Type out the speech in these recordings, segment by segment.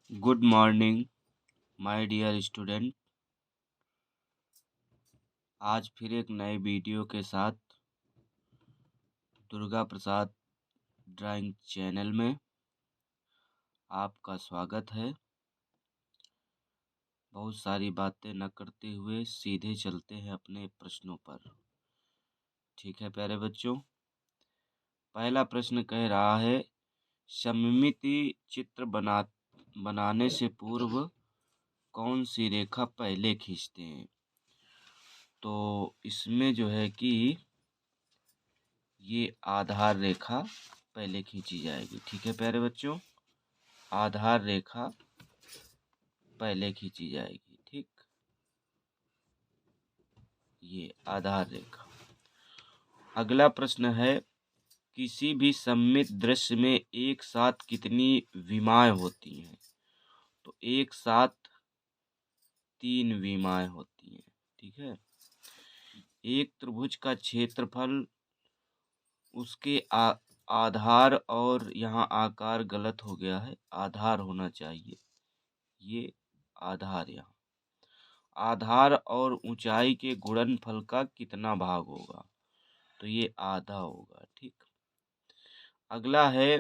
Good morning my dear student. आज फिर एक नए वीडियो के साथ दुर्गा प्रसाद ड्राइंग चैनल में आपका स्वागत है। बहुत सारी बातें न करते हुए सीधे चलते हैं अपने प्रश्नों पर। ठीक है प्यारे बच्चों, पहला प्रश्न कह रहा है सममिति चित्र बनाने से पूर्व कौन सी रेखा पहले खींचते हैं। तो इसमें जो है कि ये आधार रेखा पहले खींची जाएगी। ठीक है प्यारे बच्चों, आधार रेखा पहले खींची जाएगी। ठीक, ये आधार रेखा। अगला प्रश्न है किसी भी सममित दृश्य में एक साथ कितनी विमाएं होती हैं। तो एक साथ 3 विमाएं होती हैं। ठीक है, एक त्रिभुज का क्षेत्रफल उसके आधार और यहाँ आकार गलत हो गया है, आधार होना चाहिए। ये आधार, यहाँ आधार और ऊंचाई के गुणनफल का कितना भाग होगा। तो ये आधा होगा। ठीक, अगला है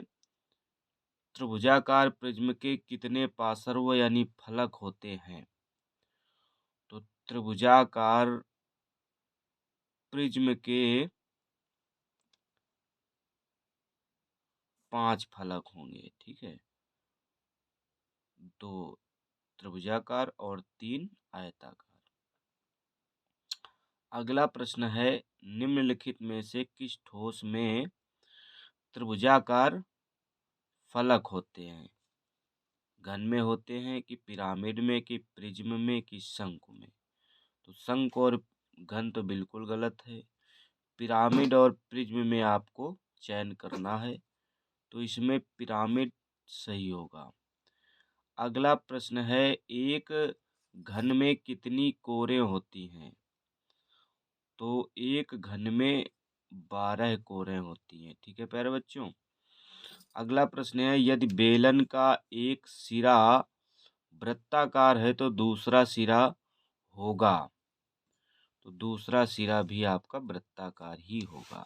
त्रिभुजाकार प्रिज्म के कितने पार्श्व यानी फलक होते हैं। तो त्रिभुजाकार प्रिज्म के 5 फलक होंगे। ठीक है, 2 त्रिभुजाकार और 3 आयताकार। अगला प्रश्न है निम्नलिखित में से किस ठोस में त्रिभुजाकार फलक होते हैं। घन में होते हैं कि पिरामिड में कि प्रिज्म में कि शंकु में। तो शंकु और घन तो बिल्कुल गलत है, पिरामिड और प्रिज्म में आपको चयन करना है। तो इसमें पिरामिड सही होगा। अगला प्रश्न है एक घन में कितनी कोरें होती हैं। तो एक घन में 12 कोरें होती हैं। ठीक है प्यारे बच्चों। अगला प्रश्न है यदि बेलन का एक सिरा वृत्ताकार है तो दूसरा सिरा होगा। तो दूसरा सिरा भी आपका वृत्ताकार ही होगा।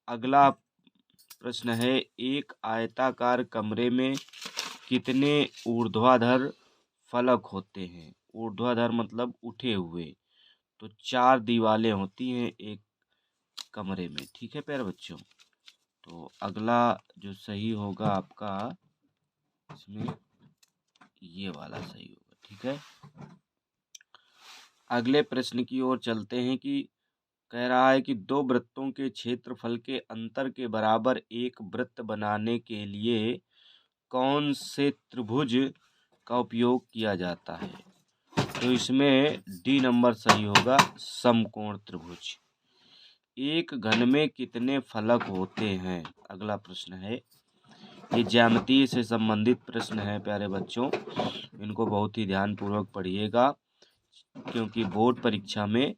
अगला प्रश्न है एक आयताकार कमरे में कितने ऊर्ध्वाधर फलक होते हैं। ऊर्ध्वाधर मतलब उठे हुए। तो 4 दीवारें होती हैं एक कमरे में। ठीक है प्यारे बच्चों। तो अगला जो सही होगा आपका इसमें ये वाला सही होगा। ठीक है, अगले प्रश्न की ओर चलते हैं कि कह रहा है कि 2 वृत्तों के क्षेत्रफल के अंतर के बराबर एक वृत्त बनाने के लिए कौन से त्रिभुज का उपयोग किया जाता है। तो इसमें डी नंबर सही होगा, समकोण त्रिभुज। एक घन में कितने फलक होते हैं। अगला प्रश्न है, ये ज्यामिति से संबंधित प्रश्न है प्यारे बच्चों, इनको बहुत ही ध्यानपूर्वक पढ़िएगा क्योंकि बोर्ड परीक्षा में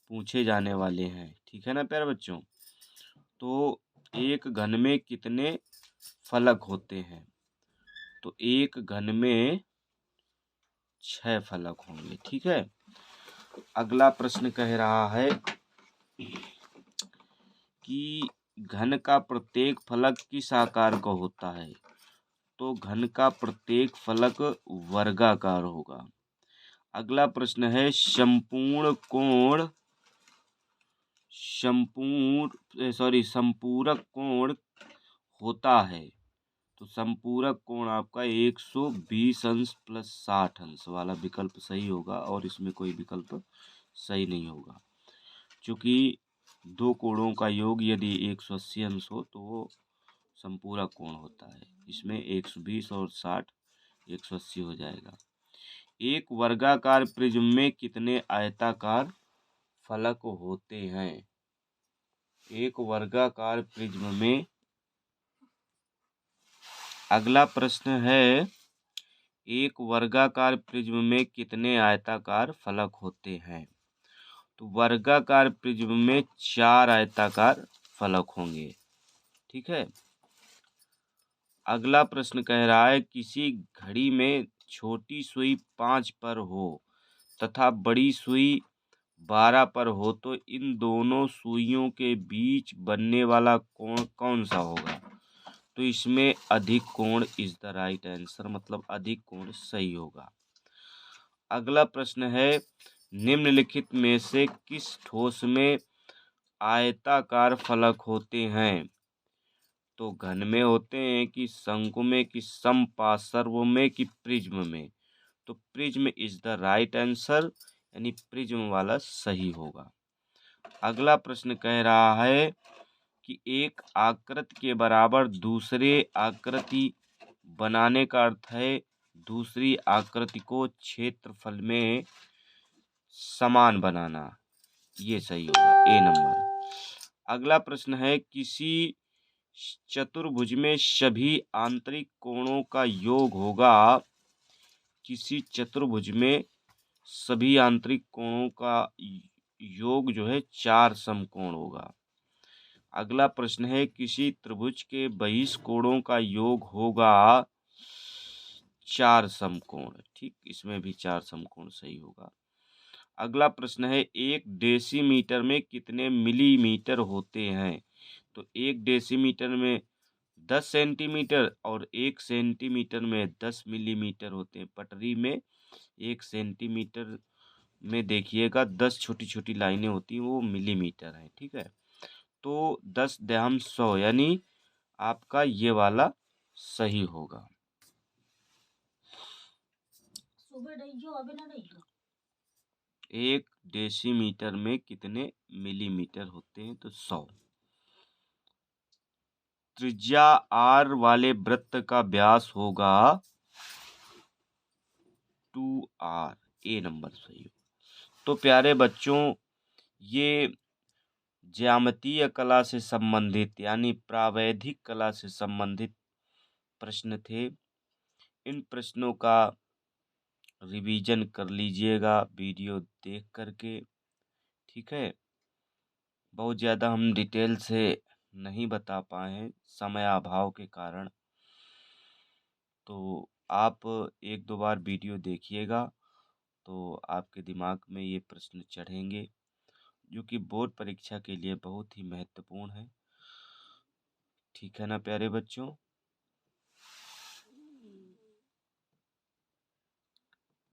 पूछे जाने वाले हैं। ठीक है ना प्यारे बच्चों। तो एक घन में कितने फलक होते हैं। तो एक घन में 6 फलक होंगे। ठीक है, अगला प्रश्न कह रहा है कि घन का प्रत्येक फलक किस आकार का होता है। तो घन का प्रत्येक फलक वर्गाकार होगा। अगला प्रश्न है संपूरक कोण होता है। तो संपूरक कोण आपका 120 अंश प्लस 60 अंश वाला विकल्प सही होगा और इसमें कोई विकल्प सही नहीं होगा, क्योंकि 2 कोणों का योग यदि 180 अंश हो तो वो संपूरक कोण होता है। इसमें 120 और 60 180 हो जाएगा। एक वर्गाकार प्रिज्म में कितने आयताकार फलक होते हैं। एक वर्गाकार प्रिज्म में। अगला प्रश्न है एक वर्गाकार प्रिज्म में कितने आयताकार फलक होते हैं। तो वर्गाकार प्रिज्म में 4 आयताकार फलक होंगे। ठीक है, अगला प्रश्न कह रहा है किसी घड़ी में छोटी सुई 5 पर हो तथा बड़ी सुई 12 पर हो तो इन दोनों सुइयों के बीच बनने वाला कोण कौन सा होगा। तो इसमें अधिक कोण इज द राइट आंसर, मतलब अधिक कोण सही होगा। अगला प्रश्न है निम्नलिखित में से किस ठोस में आयताकार फलक होते हैं। तो घन में होते हैं कि शंकु में कि समपार्श्व में कि प्रिज्म में। तो prism is the right answer, यानी प्रिज्म वाला सही होगा। अगला प्रश्न कह रहा है कि एक आकृति के बराबर दूसरे आकृति बनाने का अर्थ है दूसरी आकृति को क्षेत्रफल में समान बनाना। ये सही होगा, ए नंबर। अगला प्रश्न है किसी चतुर्भुज में सभी आंतरिक कोणों का योग होगा। किसी चतुर्भुज में सभी आंतरिक कोणों का योग जो है 4 समकोण होगा। अगला प्रश्न है किसी त्रिभुज के बहिष्कोणों का योग होगा 4 समकोण। ठीक, इसमें भी 4 समकोण सही होगा। अगला प्रश्न है 1 डेसीमीटर में कितने मिलीमीटर होते हैं। तो 1 डेसीमीटर में 10 सेंटीमीटर और 1 सेंटीमीटर में 10 मिलीमीटर होते हैं। पटरी में 1 सेंटीमीटर में देखिएगा 10 छोटी छोटी लाइनें होती हैं, वो मिलीमीटर है। ठीक है, तो 10/100 यानी आपका ये वाला सही होगा। 1 डेसीमीटर में कितने मिलीमीटर होते हैं। तो 100। त्रिज्या r वाले वृत्त का व्यास होगा 2r, ए नंबर सही हो। तो प्यारे बच्चों, ये ज्यामितीय कला से संबंधित यानी प्रावैधिक कला से संबंधित प्रश्न थे। इन प्रश्नों का रिवीजन कर लीजिएगा वीडियो देख करके। ठीक है, बहुत ज़्यादा हम डिटेल से नहीं बता पाए हैं समय अभाव के कारण। तो आप 1-2 बार वीडियो देखिएगा तो आपके दिमाग में ये प्रश्न चढ़ेंगे, जो कि बोर्ड परीक्षा के लिए बहुत ही महत्वपूर्ण है। ठीक है ना प्यारे बच्चों।